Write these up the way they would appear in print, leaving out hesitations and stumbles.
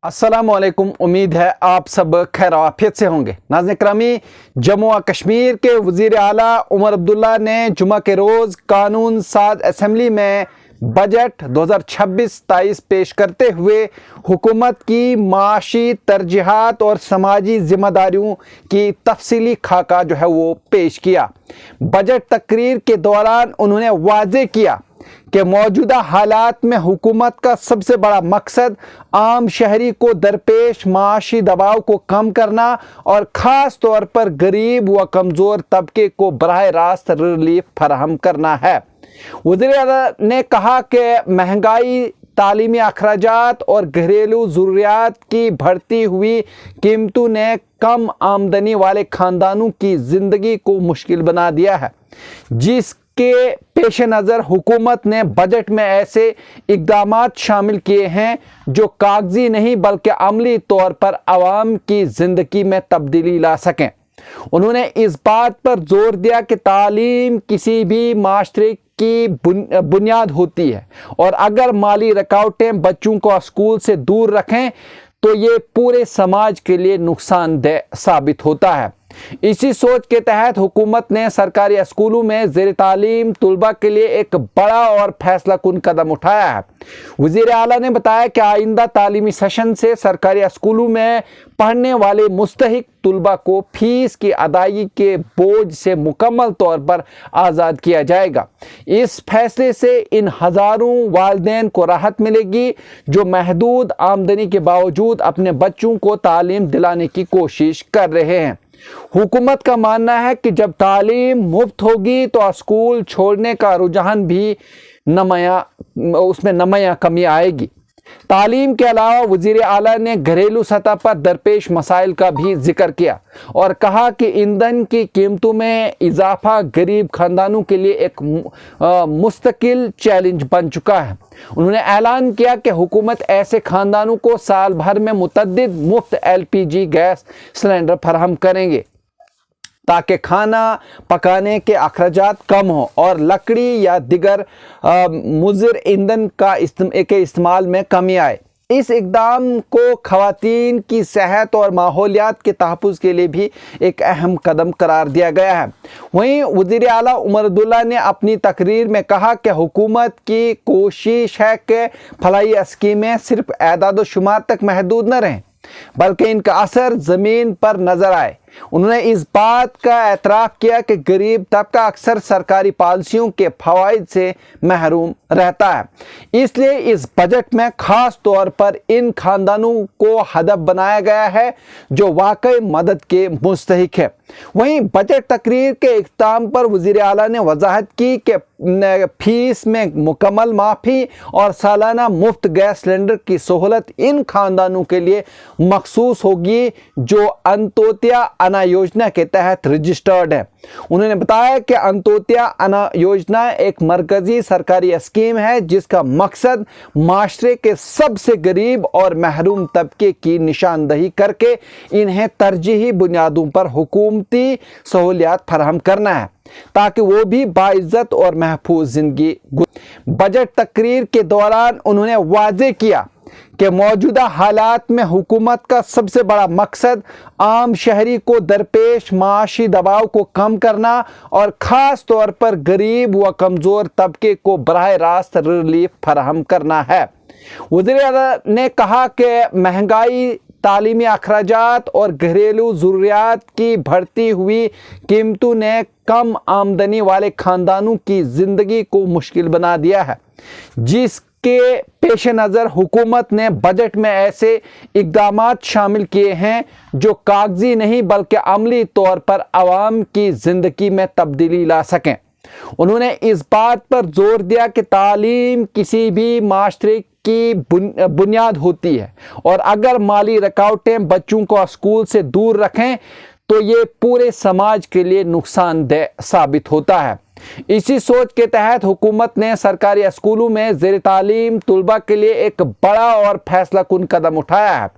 अस्सलामुअलैकुम। उम्मीद है आप सब खैर आफियत से होंगे। नाज़रीन करामी, जम्मू और कश्मीर के वज़ीर आला उमर अब्दुल्ला ने जुमा के रोज़ कानून साज असम्बली में बजट 2026-23 पेश करते हुए हुकूमत की माशी तरजीहात और समाजी जिम्मेदारियों की तफसीली खाका जो है वो पेश किया। बजट तकरीर के दौरान उन्होंने वाज़े किया कि मौजूदा हालात में हुकूमत का सबसे बड़ा मकसद आम शहरी को दरपेश माशी दबाव को कम करना और ख़ास तौर पर गरीब व कमज़ोर तबके को बराह रास्त रिलीफ फराहम करना है। वज़ीर आला ने कहा कि महंगाई, तालीमी अखराजात और घरेलू ज़रूरियात की बढ़ती हुई कीमतों ने कम आमदनी वाले ख़ानदानों की ज़िंदगी को मुश्किल बना दिया है, जिसके पेश नज़र हुकूमत ने बजट में ऐसे इक़दामात शामिल किए हैं जो कागजी नहीं बल्कि अमली तौर पर आवाम की ज़िंदगी में तब्दीली ला सकें। उन्होंने इस बात पर जोर दिया कि तालीम किसी भी माशरे की बुनियाद होती है और अगर माली रुकावटें बच्चों को स्कूल से दूर रखें तो ये पूरे समाज के लिए नुकसानदेह साबित होता है। इसी सोच के तहत हुकूमत ने सरकारी स्कूलों में ज़ेर तालीम तलबा के लिए एक बड़ा और फैसला कुन कदम उठाया है। वज़ीर आला ने बताया कि आइंदा तालीमी सेशन से सरकारी स्कूलों में पढ़ने वाले मुस्तहिक तलबा को फीस की अदायगी के बोझ से मुकम्मल तौर पर आज़ाद किया जाएगा। इस फैसले से इन हज़ारों वालिदैन को राहत मिलेगी जो महदूद आमदनी के बावजूद अपने बच्चों को तालीम दिलाने की कोशिश कर रहे हैं। हुकूमत का मानना है कि जब तालीम मुफ्त होगी तो स्कूल छोड़ने का रुझान भी नमाया कमी आएगी। तालीम के अलावा वज़ीर आला ने घरेलू सतह पर दरपेश मसाइल का भी जिक्र किया और कहा कि ईंधन की कीमतों में इजाफा गरीब खानदानों के लिए एक मुस्तकिल चैलेंज बन चुका है। उन्होंने ऐलान किया कि हुकूमत ऐसे खानदानों को साल भर में मुतअद्दिद मुफ्त LPG गैस सिलेंडर फराहम करेंगे ताकि खाना पकाने के अखराजात कम हो और लकड़ी या दिगर मुज़र ईंधन के इस्तेमाल में कमी आए। इस इक़दाम को ख़वातीन की सेहत और माहौलियात के तहफ़्फ़ुज़ के लिए भी एक अहम कदम करार दिया गया है। वहीं वज़ीर आला उमर अब्दुल्ला ने अपनी तकरीर में कहा कि हुकूमत की कोशिश है कि फलाही स्कीमें सिर्फ एदाद व शुमार तक महदूद न रहें बल्कि इनका असर ज़मीन पर नज़र आए। उन्होंने इस बात का एतराफ़ किया कि गरीब तबका अक्सर सरकारी पॉलिसियों के फ़वाइद से महरूम रहता है, इसलिए इस बजट में ख़ास तौर पर इन खानदानों को हदफ बनाया गया है जो वाकई मदद के मुस्तहिक है। वहीं बजट तकरीर के इख्तिताम पर वज़ीर आला ने वजाहत की कि फीस में मुकम्मल माफ़ी और सालाना मुफ्त गैस सिलेंडर की सहूलत इन खानदानों के लिए मखसूस होगी जो अंत्योदय अन्न योजना के तहत रजिस्टर्ड है। उन्होंने बताया कि अंत्योदय अन्न योजना एक मरकजी सरकारी स्कीम है जिसका मकसद माशरे के सबसे गरीब और महरूम तबके की निशानदही करके इन्हें तरजीही बुनियादों पर हुकूमती सहूलियात फराहम करना है ताकि वो भी बाइज्जत और महफूज जिंदगी। बजट तकरीर के दौरान उन्होंने वाज़े किया कि मौजूदा हालात में हुकूमत का सबसे बड़ा मकसद आम शहरी को दरपेश माशी दबाव को कम करना और ख़ास तौर पर गरीब व कमज़ोर तबके को बराह रास्त रिलीफ फराहम करना है। वज़ीर आला ने कहा कि महंगाई, तालीमी अखराजात और घरेलू ज़रूरियात की बढ़ती हुई कीमतों ने कम आमदनी वाले ख़ानदानों की ज़िंदगी को मुश्किल बना दिया है, जिसके पेश नज़र हुकूमत ने बजट में ऐसे इक़दामात शामिल किए हैं जो कागजी नहीं बल्कि अमली तौर पर आवाम की ज़िंदगी में तब्दीली ला सकें। उन्होंने इस बात पर जोर दिया कि तालीम किसी भी माशरे की बुनियाद होती है और अगर माली रुकावटें बच्चों को स्कूल से दूर रखें तो ये पूरे समाज के लिए नुकसानदेह साबित होता है। इसी सोच के तहत हुकूमत ने सरकारी स्कूलों में ज़ेर तालीम तुलबा के लिए एक बड़ा और फैसलाकुन कदम उठाया है।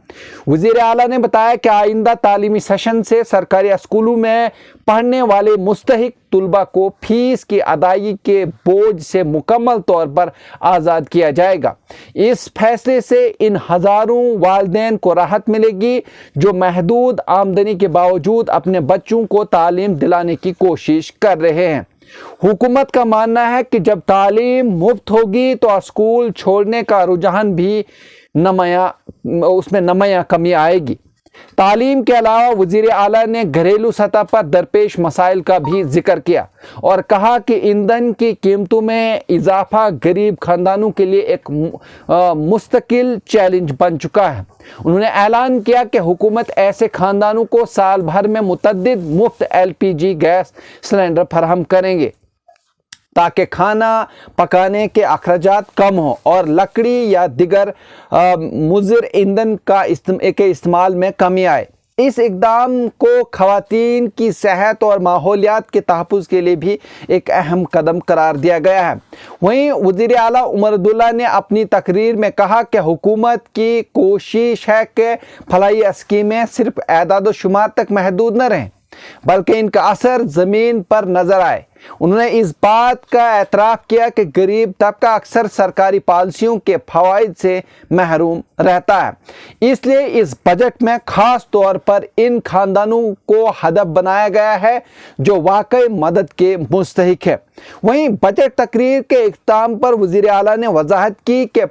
वज़ीर आला ने बताया कि आइंदा तालीमी सेशन से सरकारी स्कूलों में पढ़ने वाले मुस्तहिक तुलबा को फीस की अदायगी के बोझ से मुकम्मल तौर पर आज़ाद किया जाएगा। इस फैसले से इन हज़ारों वालिदैन को राहत मिलेगी जो महदूद आमदनी के बावजूद अपने बच्चों को तालीम दिलाने की कोशिश कर रहे हैं। हुकूमत का मानना है कि जब तालीम मुफ्त होगी तो स्कूल छोड़ने का रुझान भी नमाया कमी आएगी। तालीम के अलावा वज़ीर आला ने घरेलू सतह पर दरपेश मसाइल का भी जिक्र किया और कहा कि ईंधन की कीमतों में इजाफा गरीब खानदानों के लिए एक मुस्तकिल चैलेंज बन चुका है। उन्होंने ऐलान किया कि हुकूमत ऐसे खानदानों को साल भर में मुतअद्दिद मुफ्त LPG गैस सिलेंडर फराहम करेंगे ताकि खाना पकाने के अखराजात कम हो और लकड़ी या दिगर मुज़र ईंधन के इस्तेमाल में कमी आए। इस इक़दाम को ख़वातीन की सेहत और माहौलियात के तहफ़्फ़ुज़ के लिए भी एक अहम कदम करार दिया गया है। वहीं वज़ीर आला उमर अब्दुल्ला ने अपनी तकरीर में कहा कि हुकूमत की कोशिश है कि फलाई स्कीमें सिर्फ एदाद व शुमार तक महदूद न रहें बल्कि इनका असर ज़मीन पर नज़र आए। उन्होंने इस बात का एतराफ़ किया कि गरीब तबका अक्सर सरकारी पॉलिसियों के फ़वाइद से महरूम रहता है, इसलिए इस बजट में ख़ास तौर पर इन खानदानों को हदफ बनाया गया है जो वाकई मदद के मुस्तहिक है। वहीं बजट तकरीर के इख्तिताम पर वज़ीर आला ने वजाहत की कि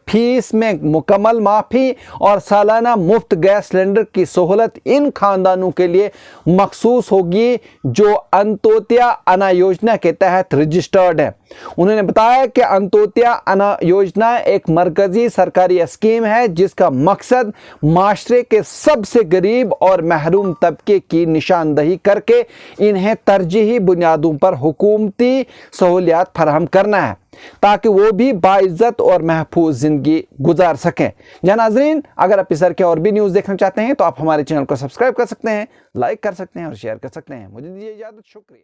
फीस में मुकम्मल माफ़ी और सालाना मुफ्त गैस सिलेंडर की सहूलत इन खानदानों के लिए मखसूस होगी जो अंत्योदया अना योजना के तहत रजिस्टर्ड है। उन्होंने बताया कि अंत्योदया अना योजना एक मरकजी सरकारी स्कीम है जिसका मकसद माशरे के सबसे गरीब और महरूम तबके की निशानदही करके इन्हें तरजीही बुनियादों पर हुकूमती सहूलियात फराहम करना है ताकि वो भी बाइज्जत और महफूज ज़िंदगी गुजार सकें। या नाज़रीन, अगर आप इस तरह के और भी न्यूज़ देखना चाहते हैं तो आप हमारे चैनल को सब्सक्राइब कर सकते हैं, लाइक कर सकते हैं और शेयर कर सकते हैं। मुझे दीजिए इजाज़त। शुक्रिया।